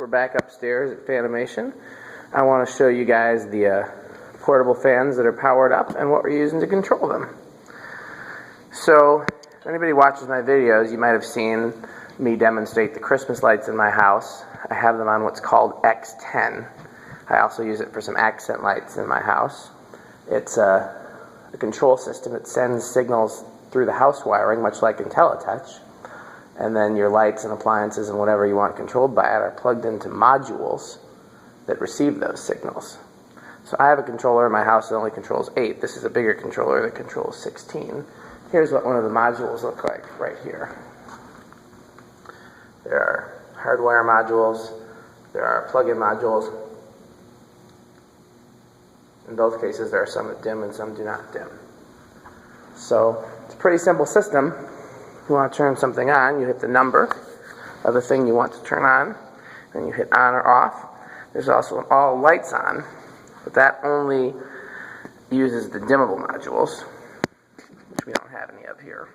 we're back upstairs at Fanimation. I want to show you guys the portable fans that are powered up and what we're using to control them. So, if anybody watches my videos, you might have seen me demonstrate the Christmas lights in my house. I have them on what's called X10. I also use it for some accent lights in my house. It's a control system that sends signals through the house wiring, much like IntelliTouch. And then your lights and appliances and whatever you want controlled by it are plugged into modules that receive those signals. So I have a controller in my house that only controls 8. This is a bigger controller that controls 16. Here's what one of the modules look like right here. There are hardwire modules. There are plug-in modules. In both cases, there are some that dim and some do not dim. So it's a pretty simple system. If you want to turn something on, you hit the number of the thing you want to turn on, and you hit on or off. There's also an all lights on, but that only uses the dimmable modules, which we don't have any of here.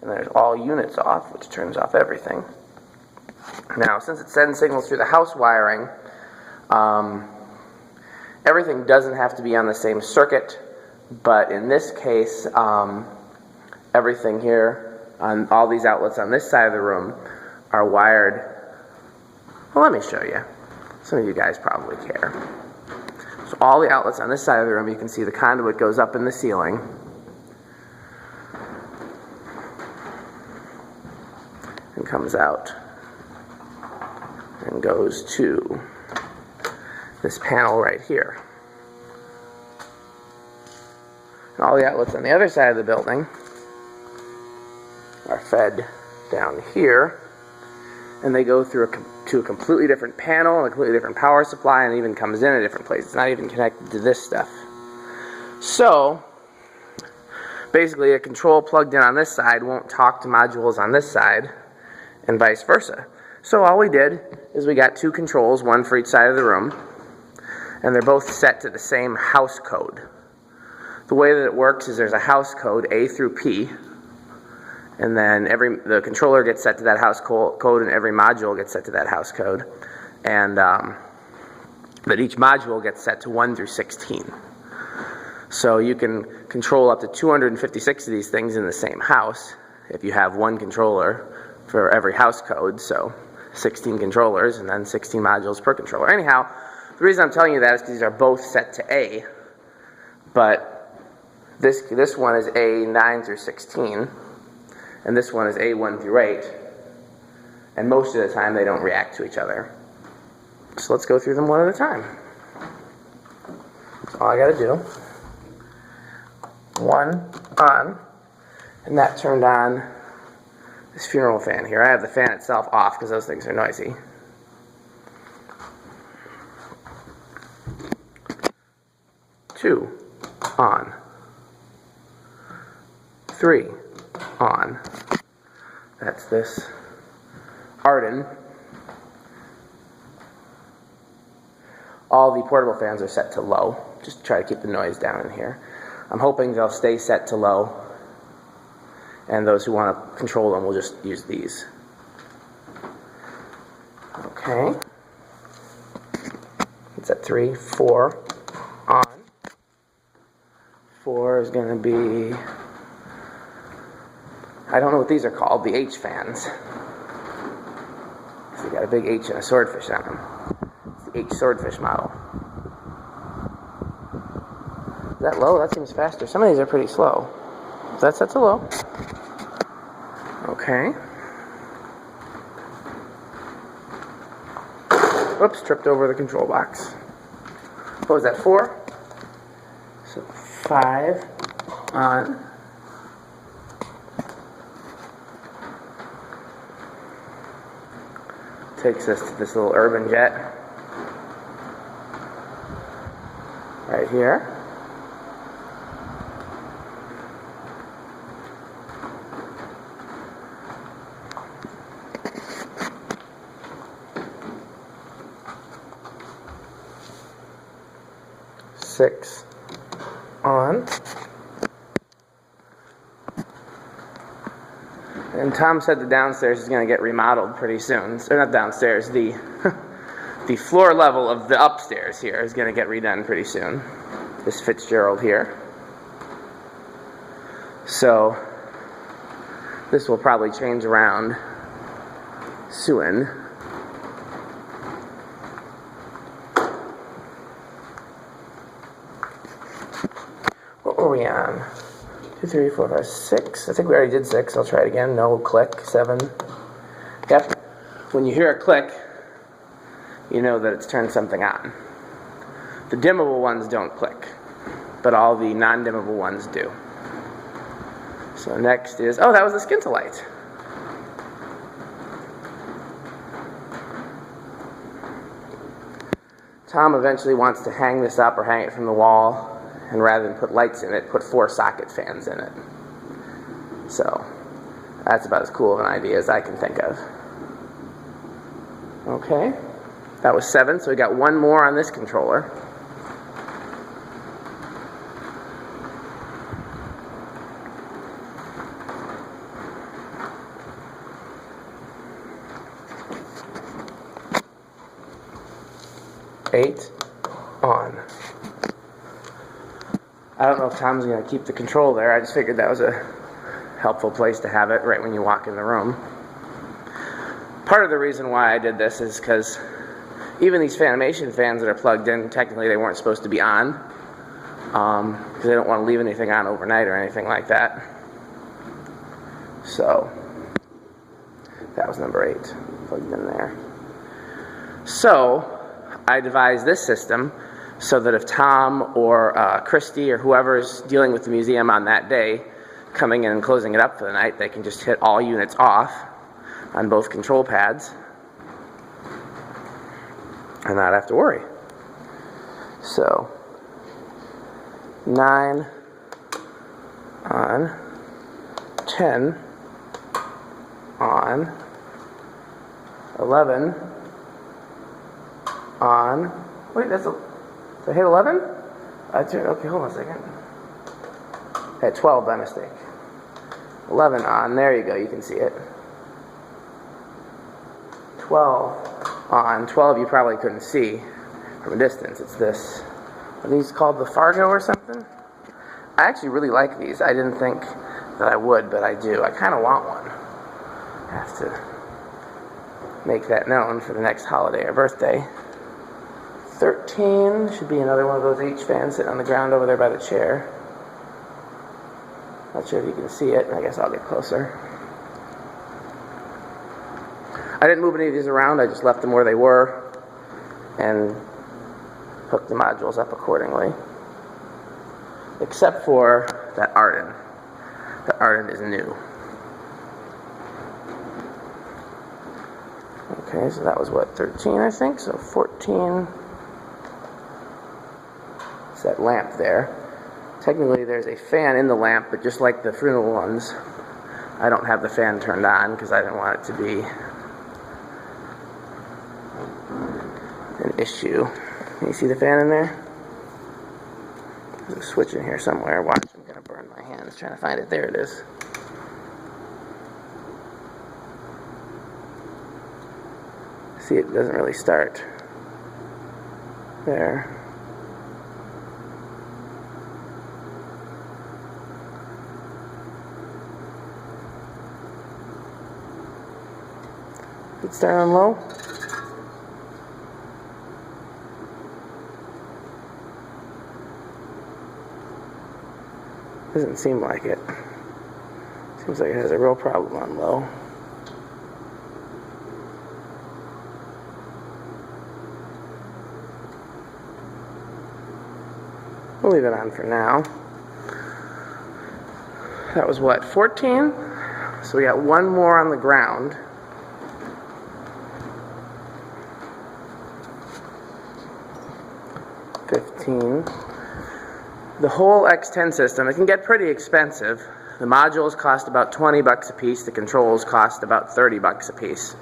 And there's all units off, which turns off everything. Now, since it sends signals through the house wiring, everything doesn't have to be on the same circuit, but in this case, everything here on all these outlets on this side of the room are wired. Well, let me show you. Some of you guys probably care. So all the outlets on this side of the room, you can see the conduit goes up in the ceiling. And comes out and goes to this panel right here. And all the outlets on the other side of the building are fed down here, and they go through to a completely different panel, a completely different power supply, and it even comes in a different place. It's not even connected to this stuff. So, basically a control plugged in on this side won't talk to modules on this side, and vice versa. So all we did is we got two controls, one for each side of the room, and they're both set to the same house code. The way that it works is there's a house code, A through P, and then the controller gets set to that house code, and every module gets set to that house code, and but each module gets set to 1 through 16. So you can control up to 256 of these things in the same house if you have one controller for every house code, so 16 controllers and then 16 modules per controller. Anyhow, the reason I'm telling you that is because these are both set to A, but this one is A 9 through 16, and this one is A 1 through 8, and most of the time they don't react to each other. So let's go through them one at a time. That's all I gotta do. One on, and that turned on this funeral fan here. I have the fan itself off because those things are noisy. Two, on. 3, on. That's this Arden. All the portable fans are set to low, just to try to keep the noise down in here. I'm hoping they'll stay set to low, and those who want to control them will just use these. Okay. It's at 3, 4, on. 4 is going to be, I don't know what these are called, the H fans. So you got a big H and a swordfish on them. It's the H swordfish model. Is that low? That seems faster. Some of these are pretty slow. That's set to low. Okay. Oops, tripped over the control box. What was that, 4? So 5 on. Takes us to this little urban jet right here. Six on. And Tom said the downstairs is going to get remodeled pretty soon. Or not downstairs, the the floor level of the upstairs here is going to get redone pretty soon. This Fitzgerald here. So this will probably change around soon. What were we on? 2, 3, 4, 5, 6. I think we already did 6. I'll try it again. No, click. 7. Yep. When you hear a click, you know that it's turned something on. The dimmable ones don't click, but all the non-dimmable ones do. So next is, oh, that was the Skintolite. Tom eventually wants to hang this up or hang it from the wall, and rather than put lights in it, put 4 socket fans in it. So that's about as cool of an idea as I can think of. Okay, that was 7, so we got 1 more on this controller. Eight on. I don't know if Tom's going to keep the control there. I just figured that was a helpful place to have it right when you walk in the room. Part of the reason why I did this is because even these Fanimation fans that are plugged in, technically they weren't supposed to be on, because they don't want to leave anything on overnight or anything like that. So that was number 8, plugged in there. So I devised this system so that if Tom or Christy or whoever's dealing with the museum on that day, coming in and closing it up for the night, they can just hit all units off on both control pads and not have to worry. So 9 on, 10 on, 11 on. Wait, did I hit 11? Okay, hold on a second. I had 12 by mistake. 11 on, there you go, you can see it. 12 on. 12 you probably couldn't see from a distance. It's this. Are these called the Fargo or something? I actually really like these. I didn't think that I would, but I do. I kind of want one. I have to make that known for the next holiday or birthday. 13 should be another one of those H fans sitting on the ground over there by the chair. Not sure if you can see it. I guess I'll get closer. I didn't move any of these around. I just left them where they were and hooked the modules up accordingly. Except for that Arden. The Arden is new. Okay, so that was what, 13 I think? So 14. It's that lamp there. Technically there's a fan in the lamp, but just like the funeral ones, I don't have the fan turned on because I didn't want it to be an issue. Can you see the fan in there? There's a switch in here somewhere. Watch, I'm going to burn my hands trying to find it. There it is. See, it doesn't really start. There. Did it start on low? Doesn't seem like it. Seems like it has a real problem on low. We'll leave it on for now. That was what, 14? So we got 1 more on the ground. The whole X10 system, it can get pretty expensive. The modules cost about 20 bucks a piece. The controls cost about 30 bucks a piece.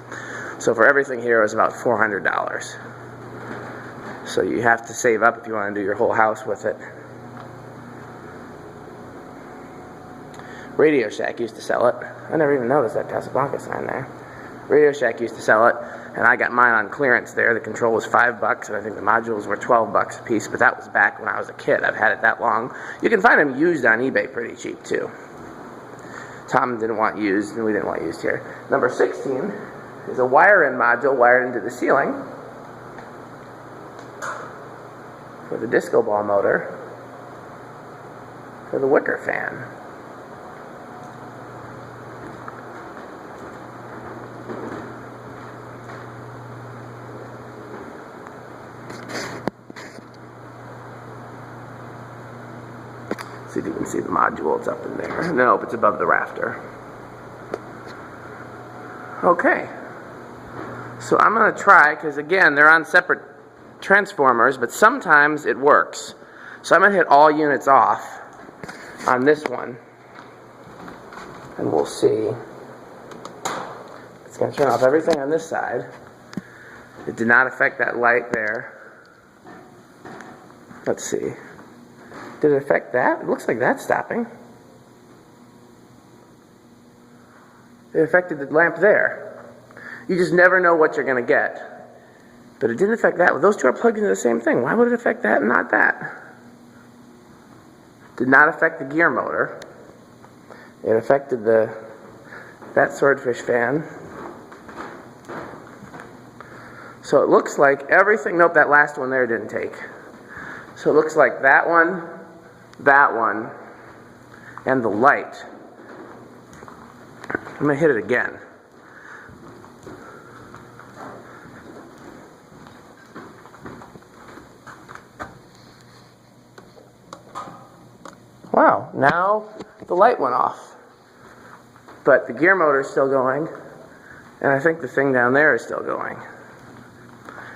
So for everything here it was about $400. So you have to save up if you want to do your whole house with it. Radio Shack used to sell it. I never even noticed that Casablanca sign there. Radio Shack used to sell it. And I got mine on clearance there. The control was $5, and I think the modules were $12 a piece, but that was back when I was a kid. I've had it that long. You can find them used on eBay pretty cheap too. Tom didn't want used, and we didn't want used here. Number 16 is a wire-in module wired into the ceiling for the disco ball motor for the wicker fan. See if you can see the module, it's up in there. Nope, it's above the rafter. Okay. So I'm going to try, because again, they're on separate transformers, but sometimes it works. So I'm going to hit all units off on this one. And we'll see. It's going to turn off everything on this side. It did not affect that light there. Let's see. Did it affect that? It looks like that's stopping. It affected the lamp there. You just never know what you're going to get. But it didn't affect that. Those two are plugged into the same thing. Why would it affect that and not that? Did not affect the gear motor. It affected that swordfish fan. So it looks like everything, nope, that last one there didn't take. So it looks like that one, and the light. I'm going to hit it again. Wow, now the light went off. But the gear motor is still going, and I think the thing down there is still going.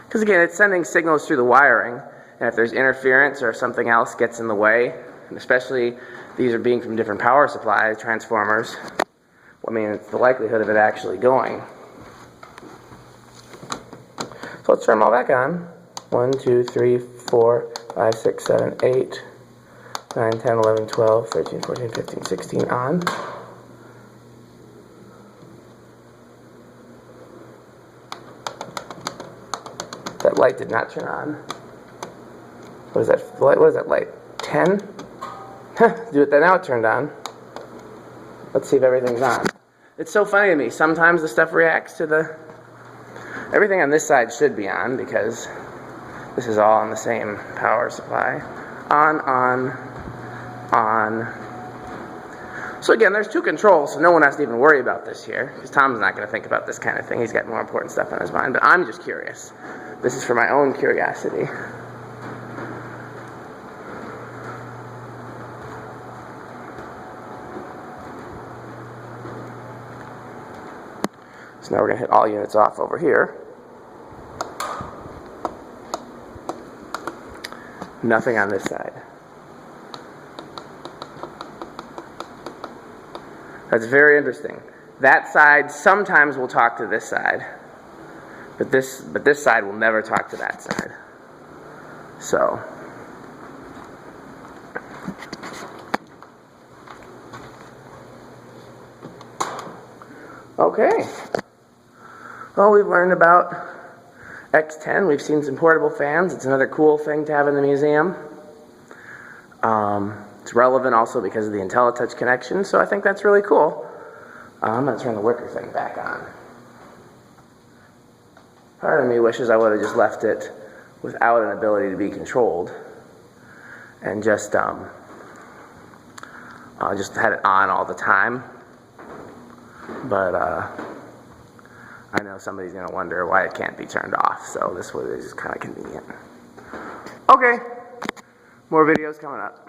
Because again, it's sending signals through the wiring, and if there's interference or if something else gets in the way, and especially these are being from different power supplies, transformers, I mean, it's the likelihood of it actually going. So let's turn them all back on. 1, 2, 3, 4, 5, 6, 7, 8, 9, 10, 11, 12, 13, 14, 15, 16 on. That light did not turn on. What is that light? What is that light? 10? Do it then. Now it turned on. Let's see if everything's on. It's so funny to me. Sometimes the stuff reacts to the... Everything on this side should be on because this is all on the same power supply. On. So again, there's two controls, so no one has to even worry about this here because Tom's not going to think about this kind of thing. He's got more important stuff on his mind, but I'm just curious. This is for my own curiosity. So now we're going to hit all units off over here. Nothing on this side. That's very interesting. That side sometimes will talk to this side. But this side will never talk to that side. So okay. Well, we've learned about X10. We've seen some portable fans. It's another cool thing to have in the museum. It's relevant also because of the IntelliTouch connection, so I think that's really cool. I'm going to turn the wicker thing back on. Part of me wishes I would have just left it without an ability to be controlled and just had it on all the time. But I know somebody's going to wonder why it can't be turned off, so this way is just kind of convenient. Okay, more videos coming up.